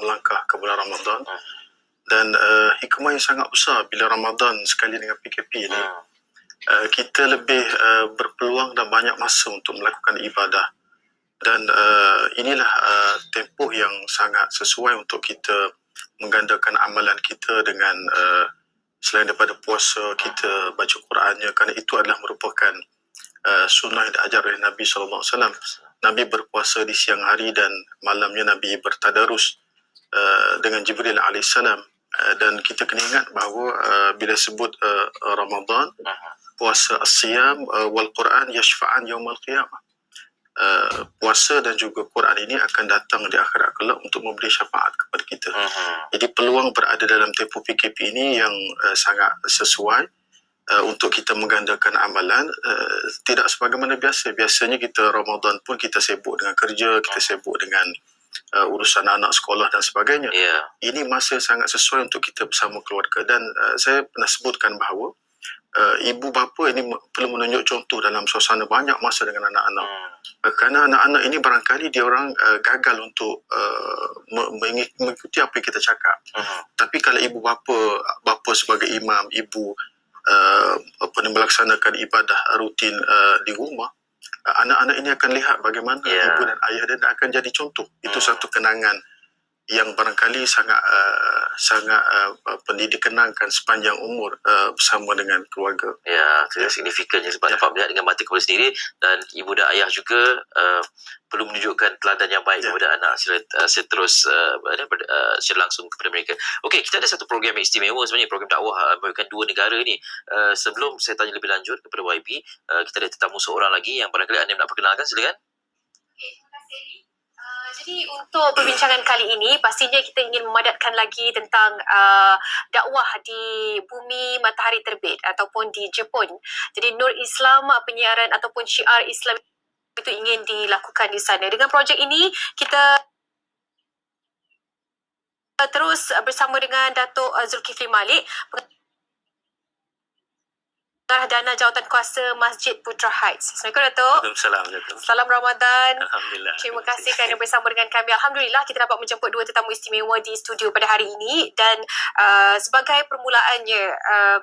melangkah ke bulan Ramadan. Dan hikmah yang sangat besar bila Ramadan sekali dengan PKP ni, kita lebih berpeluang dan banyak masa untuk melakukan ibadah. Dan inilah tempoh yang sangat sesuai untuk kita menggandakan amalan kita dengan selain daripada puasa, kita baca Qurannya, kerana itu adalah merupakan sunnah yang diajar oleh Nabi SAW. Nabi berpuasa di siang hari dan malamnya Nabi bertadarus dengan Jibril AS. Dan kita kena ingat bahawa bila sebut Ramadan, puasa as-siyam wal Quran yashfa'an yaumal qiyamah. Puasa dan juga Quran ini akan datang di akhirat kelak untuk memberi syafaat kepada kita. Jadi peluang berada dalam tempoh PKP ini yang sangat sesuai untuk kita menggandakan amalan, tidak sebagaimana biasa. Biasanya kita Ramadan pun kita sibuk dengan kerja, kita sibuk dengan urusan anak sekolah dan sebagainya. Ini masa sangat sesuai untuk kita bersama keluarga. Dan saya pernah sebutkan bahawa ibu bapa ini perlu menunjuk contoh dalam suasana banyak masa dengan anak-anak. Kerana anak-anak ini barangkali dia orang gagal untuk mengikuti apa yang kita cakap. Tapi kalau ibu bapa sebagai imam, ibu melaksanakan ibadah rutin di rumah, anak-anak ini akan lihat bagaimana ibu dan ayah dia akan jadi contoh. Itu satu kenangan yang barangkali sangat dikenangkan sepanjang umur bersama dengan keluarga. Ya, itu signifikannya sebab dapat melihat dengan mata kepala sendiri, dan ibu dan ayah juga perlu menunjukkan teladan yang baik kepada anak seterus secara langsung kepada mereka. Okey, kita ada satu program yang istimewa sebenarnya, program dakwah memberikan dua negara ni. Sebelum saya tanya lebih lanjut kepada YB, kita ada tetamu seorang lagi yang barangkali anda nak perkenalkan, silakan. Okay, terima kasih. Jadi untuk perbincangan kali ini, pastinya kita ingin memadatkan lagi tentang dakwah di bumi matahari terbit ataupun di Jepun. Jadi Nur Islam, penyiaran ataupun syiar Islam itu ingin dilakukan di sana. Dengan projek ini, kita terus bersama dengan Datuk Zulkifli Malik, Dana Jawatan Kuasa Masjid Putra Heights. Assalamualaikum Datuk. Waalaikumsalam. Salam Ramadan. Alhamdulillah. Terima kasih kerana bersama dengan kami. Alhamdulillah kita dapat menjemput dua tetamu istimewa di studio pada hari ini. Dan sebagai permulaannya,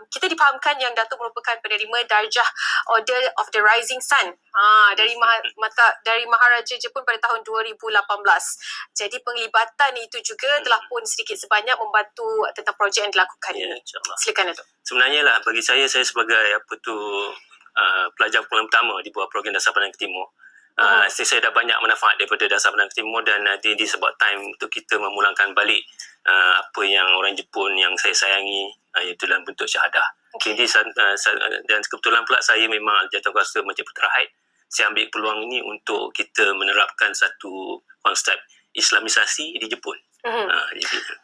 kita difahamkan yang Datuk merupakan penerima darjah Order of the Rising Sun dari Maharaja Jepun pada tahun 2018. Jadi penglibatan itu juga telah pun sedikit sebanyak membantu tentang projek yang dilakukan ini. Silakan Datuk. Sebenarnya lah, bagi saya sebagai pelajar kumpulan pertama di bawah program Dasar Pendidikan Timur, saya dah banyak manfaat daripada Dasar Pendidikan Timur, dan ini sebab time untuk kita memulangkan balik apa yang orang Jepun yang saya sayangi, iaitu dalam bentuk syahadah. Jadi dan kebetulan pula saya memang jawatankuasa Masjid Putra Heights. Saya ambil peluang ini untuk kita menerapkan satu konsep Islamisasi di Jepun.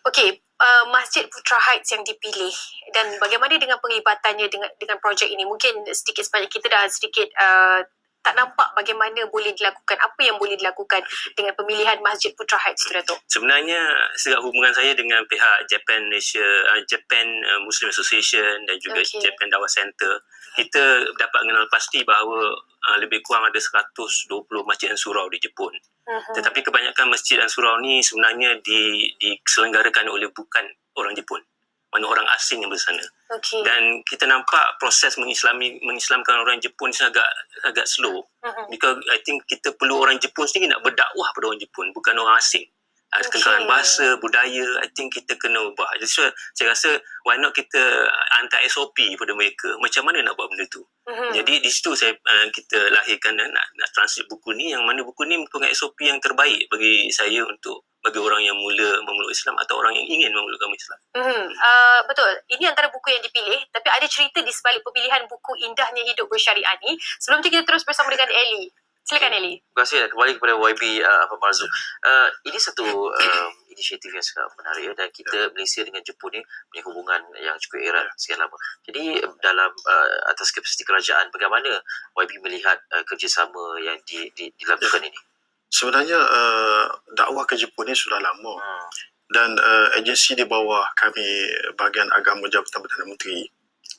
Okey, Masjid Putra Heights yang dipilih, dan bagaimana dengan penglibatannya dengan projek ini? Mungkin sedikit sebanyak kita dah sedikit tak nampak bagaimana boleh dilakukan, apa yang boleh dilakukan dengan pemilihan Masjid Putra Heights tu, Datuk? Sebenarnya sejak hubungan saya dengan pihak Japan Muslim Association dan juga Japan Dawah Center, kita dapat mengenal pasti bahawa lebih kurang ada 120 masjid dan surau di Jepun. Tetapi kebanyakan masjid dan surau ni sebenarnya diselenggarakan oleh bukan orang Jepun, mana orang asing yang bersana. Dan kita nampak proses mengislamkan orang Jepun agak slow. Because I think kita perlu orang Jepun sendiri nak berdakwah pada orang Jepun, bukan orang asing. Kekalahan bahasa, budaya, I think kita kena ubah. Jadi saya rasa why not kita hantar SOP pada mereka, macam mana nak buat benda tu. Jadi di situ kita lahirkan dan nak translate buku ni, yang mana buku ni merupakan SOP yang terbaik bagi saya bagi orang yang mula memeluk Islam atau orang yang ingin memeluk agama Islam. Betul. Ini antara buku yang dipilih, tapi ada cerita di sebalik pemilihan buku Indahnya Hidup Bersyariah ni. Sebelum tu kita terus bersama dengan Ellie. Silakan Ellie. Terima kasih. Kembali kepada YB Ahmad Marzuq. Ini satu inisiatif yang sangat menarik, dan kita Malaysia dengan Jepun ni punya hubungan yang cukup erat sekian lama. Jadi dalam atas kapasiti kerajaan, bagaimana YB melihat kerjasama yang dilakukan ini? Sebenarnya dakwah ke Jepun ni sudah lama, dan agensi di bawah kami, bahagian agama Jabatan Perdana Menteri,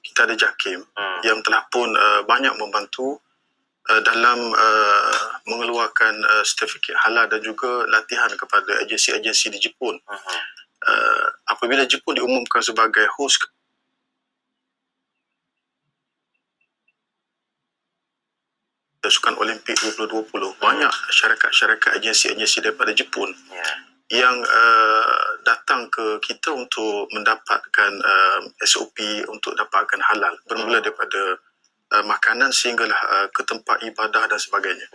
kita ada JAKIM yang telah pun banyak membantu dalam mengeluarkan sertifikat halal dan juga latihan kepada agensi-agensi di Jepun. Apabila Jepun diumumkan sebagai host Sukan Olimpik 2020, banyak syarikat-syarikat agensi-agensi daripada Jepun yang datang ke kita untuk mendapatkan SOP untuk dapatkan halal, bermula daripada makanan sehinggalah ke tempat ibadah dan sebagainya.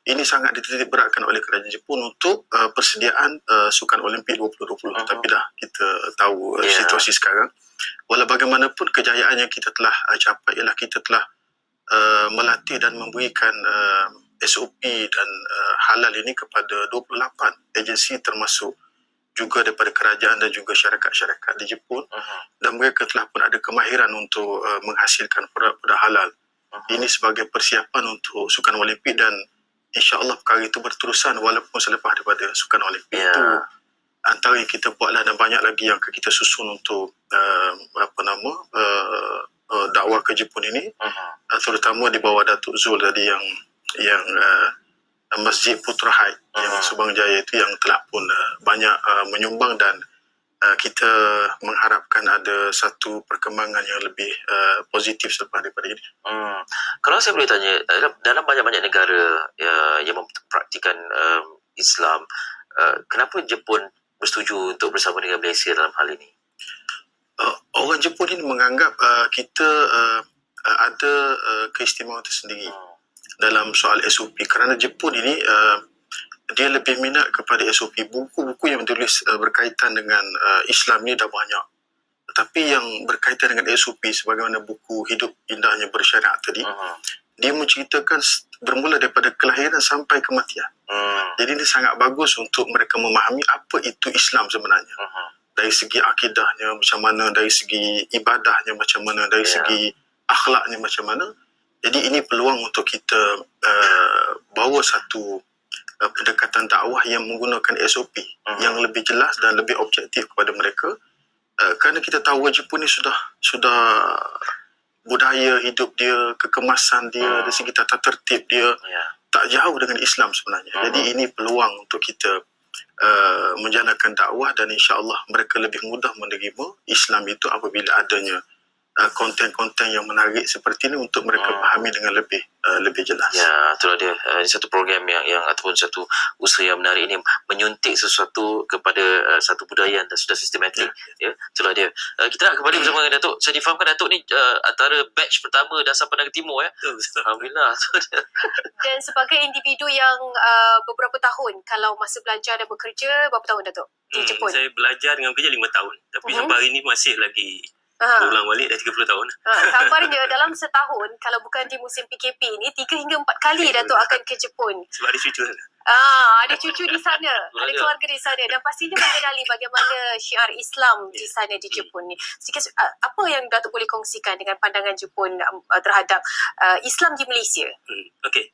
Ini sangat dititik beratkan oleh kerajaan Jepun untuk persediaan Sukan Olimpik 2020. Tapi dah kita tahu situasi sekarang. Walau bagaimanapun kejayaan yang kita telah capai ialah kita telah melatih dan memberikan SOP dan halal ini kepada 28 agensi, termasuk juga daripada kerajaan dan juga syarikat-syarikat di Jepun, dan mereka telah pun ada kemahiran untuk menghasilkan produk-produk halal. Ini sebagai persiapan untuk Sukan Olimpik, dan insya-Allah perkara itu berterusan walaupun selepas daripada Sukan Olimpik itu antara yang kita buatlah, dan banyak lagi yang kita susun untuk dakwah ke Jepun ini, terutama di bawah Datuk Zul tadi yang Masjid Putra Haid yang Subang Jaya itu yang telah pun banyak menyumbang, dan kita mengharapkan ada satu perkembangan yang lebih positif selepas daripada ini. Kalau saya boleh tanya, dalam banyak-banyak negara yang mempraktikan Islam, kenapa Jepun bersetuju untuk bersama dengan Malaysia dalam hal ini? Orang Jepun ini menganggap kita ada keistimewaan tersendiri dalam soal SOP, kerana Jepun ini dia lebih minat kepada SOP. Buku-buku yang ditulis berkaitan dengan Islam ni dah banyak, tapi yang berkaitan dengan SOP sebagaimana buku Hidup Indahnya Bersyariat tadi, dia menceritakan bermula daripada kelahiran sampai kematian. Jadi ini sangat bagus untuk mereka memahami apa itu Islam sebenarnya. Dari segi akidahnya macam mana, dari segi ibadahnya macam mana, dari segi akhlaknya macam mana. Jadi ini peluang untuk kita bawa satu pendekatan dakwah yang menggunakan SOP yang lebih jelas dan lebih objektif kepada mereka, kerana kita tahu Jepun ni sudah budaya hidup dia, kekemasan dia, dari segi tata tertib dia tak jauh dengan Islam sebenarnya. Jadi ini peluang untuk kita menjalankan dakwah, dan insya-Allah mereka lebih mudah menerima Islam itu apabila adanya konten-konten yang menarik seperti ini untuk mereka fahami dengan lebih jelas. Ya, itulah dia. Ini satu program yang ataupun satu usaha yang menarik ini, menyuntik sesuatu kepada satu budaya yang sudah sistematik. Ya, itulah dia. Kita nak kembali bersama dengan Datuk. Saya difahamkan Datuk ni antara batch pertama Dasar Penang Timur ya. Alhamdulillah. Dan sebagai individu yang beberapa tahun, kalau masa belajar dan bekerja, berapa tahun Datuk di Jepun? Saya belajar dengan bekerja 5 tahun, tapi sampai hari ini masih lagi berulang balik, dah 30 tahun. Kabarnya dalam setahun, kalau bukan di musim PKP ni, 3 hingga 4 kali Datuk akan ke Jepun. Sebab ada cucu sana. Ada cucu di sana, ada keluarga di sana, dan pastinya mengenali bagaimana syiar Islam di sana di Jepun ni. Sikit, apa yang Datuk boleh kongsikan dengan pandangan Jepun terhadap Islam di Malaysia? Okey,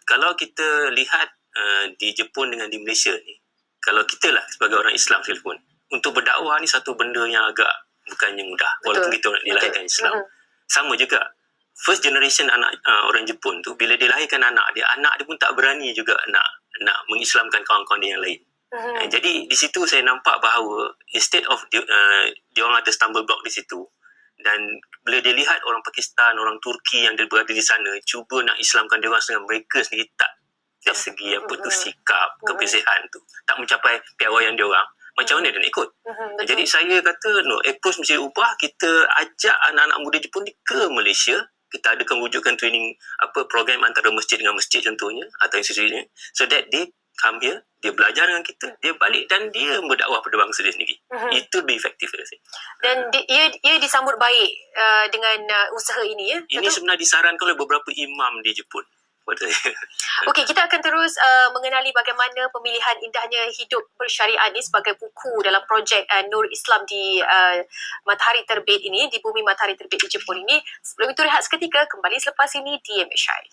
kalau kita lihat di Jepun dengan di Malaysia ni, kalau kita lah sebagai orang Islam sekalipun, untuk berdakwah ni satu benda yang agak bukannya mudah. Walaupun kita dilahirkan Islam, sama juga first generation anak orang Jepun tu, bila dia lahirkan anak dia pun tak berani juga nak mengislamkan kawan-kawan dia yang lain. Jadi di situ saya nampak bahawa instead of dia orang ada stumble block di situ, dan bila dia lihat orang Pakistan, orang Turki yang dia berada di sana cuba nak islamkan dia orang sendiri, mereka sendiri tak, dari segi apa tu sikap, kepesihan tu tak mencapai piawaian dia orang, macam mana dia nak ikut? Jadi saya kata approach mesti ubah. Kita ajak anak-anak muda Jepun ni ke Malaysia. Kita adakan wujudkan training program antara masjid dengan masjid contohnya, atau institusinya, so that they come here, dia belajar dengan kita, dia balik dan dia berdakwah pada bangsa dia sendiri. Itu lebih efektif saya rasa. Dan ia disambut baik dengan usaha ini ya? Ini sebenarnya disarankan oleh beberapa imam di Jepun. Okey, kita akan terus mengenali bagaimana pemilihan indahnya hidup bersyariat ini sebagai buku dalam projek Nur Islam di Matahari Terbit ini, di Bumi Matahari Terbit di Jepun ini. Sebelum itu rehat seketika, kembali selepas ini di MHI.